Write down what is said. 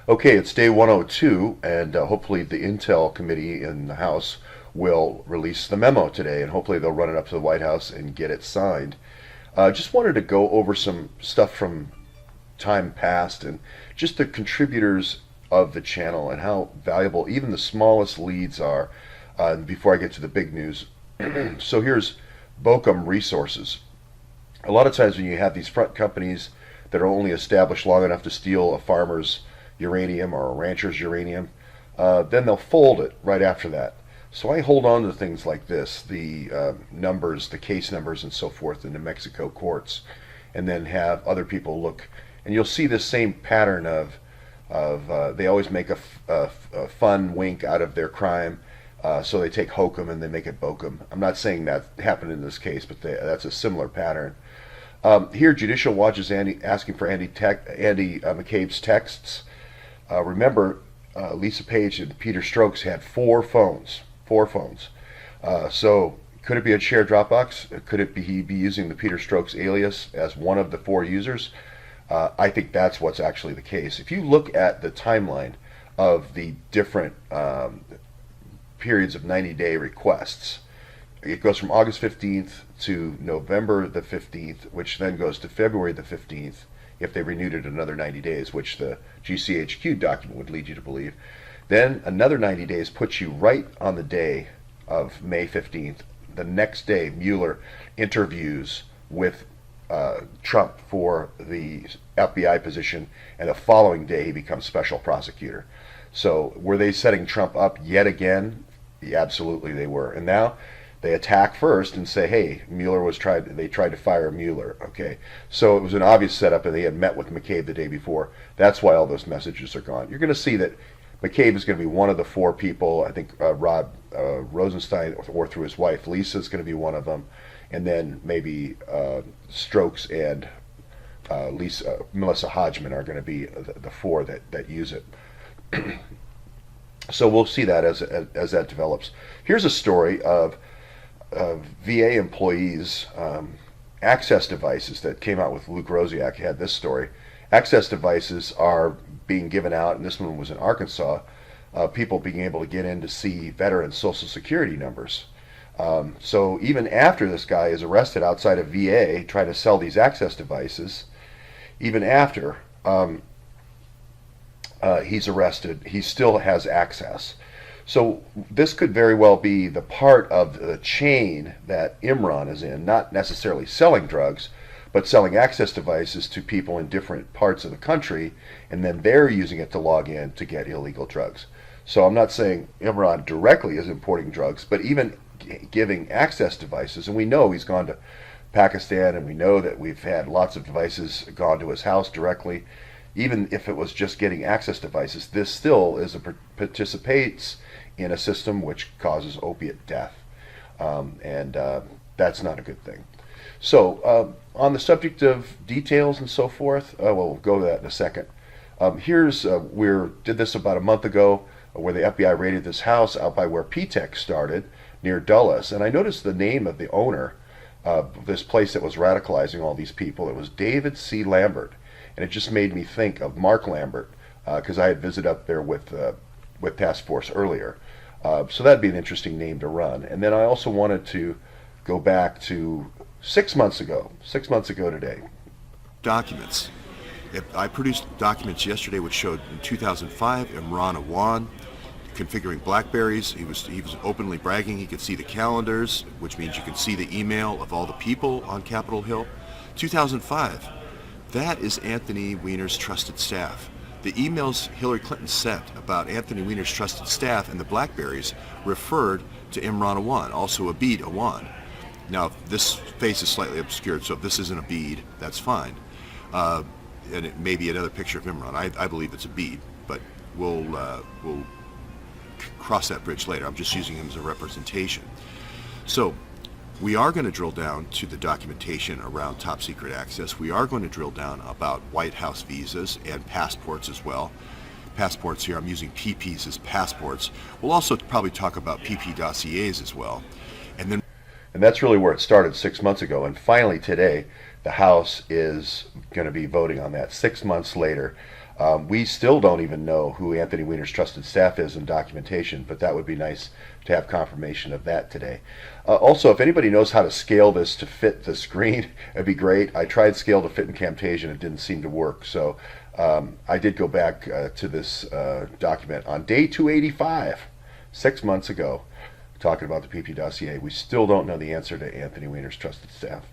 Okay, it's day 102, and hopefully the Intel committee in the House will release the memo today, and hopefully they'll run it up to the White House and get it signed. Just wanted to go over some stuff from time past and just the contributors of the channel and how valuable even the smallest leads are before I get to the big news. So here's Bocum Resources. A lot of times when you have these front companies that are only established long enough to steal a farmer's uranium or a rancher's uranium, then they'll fold it right after that. So I hold on to things like this, the numbers, the case numbers and so forth in New Mexico courts, and then have other people look. And you'll see this same pattern of they always make a fun wink out of their crime. So they take hokum and they make it bokum. I'm not saying that happened in this case, but that's a similar pattern. Here, Judicial Watch is asking for Andy McCabe's texts. Remember, Lisa Page and Peter Strokes had four phones. So could it be a shared Dropbox? Could it be he be using the Peter Strokes alias as one of the four users? I think that's what's actually the case. If you look at the timeline of the different periods of 90-day requests, it goes from August 15th to November the 15th, which then goes to February the 15th if they renewed it another 90 days, which the GCHQ document would lead you to believe. Then another 90 days puts you right on the day of May 15th. The next day, Mueller interviews with Trump for the FBI position, and the following day he becomes special prosecutor. So were they setting Trump up yet again? Yeah, absolutely they were. And now they attack first and say, hey, they tried to fire Mueller. Okay, so it was an obvious setup, and they had met with McCabe the day before. That's why all those messages are gone. You're going to see that McCabe is going to be one of the four people. I think Rod Rosenstein, or through his wife Lisa, is going to be one of them, and then maybe Strokes and Melissa Hodgman are going to be the four that use it. So we'll see that as that develops. Here's a story of VA employees' access devices that came out with Luke Rosiak. Had this story. Access devices are being given out, and this one was in Arkansas. People being able to get in to see veterans' Social Security numbers. So even after this guy is arrested outside of VA trying to sell these access devices, even after he's arrested, he still has access. So this could very well be the part of the chain that Imran is in, not necessarily selling drugs, but selling access devices to people in different parts of the country, and then they're using it to log in to get illegal drugs. So I'm not saying Imran directly is importing drugs, but even giving access devices, and we know he's gone to Pakistan, and we know that we've had lots of devices gone to his house directly. Even if it was just getting access devices, this still participates in a system which causes opiate death, and that's not a good thing. So on the subject of details and so forth, we'll go to that in a second. We did this about a month ago, where the FBI raided this house out by where P-Tech started, near Dulles, and I noticed the name of the owner of this place that was radicalizing all these people. It was David C. Lambert, and it just made me think of Mark Lambert, because I had visited up there with Task Force earlier. So that'd be an interesting name to run. And then I also wanted to go back to 6 months ago today. Documents. I produced documents yesterday which showed in 2005 Imran Awan configuring BlackBerries. He was openly bragging he could see the calendars, which means you can see the email of all the people on Capitol Hill. 2005. That is Anthony Weiner's trusted staff. The emails Hillary Clinton sent about Anthony Weiner's trusted staff and the BlackBerries referred to Imran Awan, also Abid Awan. Now, this face is slightly obscured, so if this isn't Abid, that's fine. And it may be another picture of Imran. I believe it's Abid, but we'll cross that bridge later. I'm just using him as a representation. So we are going to drill down to the documentation around top secret access. We are going to drill down about White House visas and passports as well. Passports here, I'm using PPs as passports. We'll also probably talk about PP dossiers as well. And that's really where it started 6 months ago. And finally today, the House is going to be voting on that 6 months later. We still don't even know who Anthony Weiner's trusted staff is in documentation, but that would be nice to have confirmation of that today. Also, if anybody knows how to scale this to fit the screen, it'd be great. I tried scale to fit in Camtasia and it didn't seem to work. So I did go back to this document on day 285, 6 months ago, talking about the PP dossier. We still don't know the answer to Anthony Weiner's trusted staff.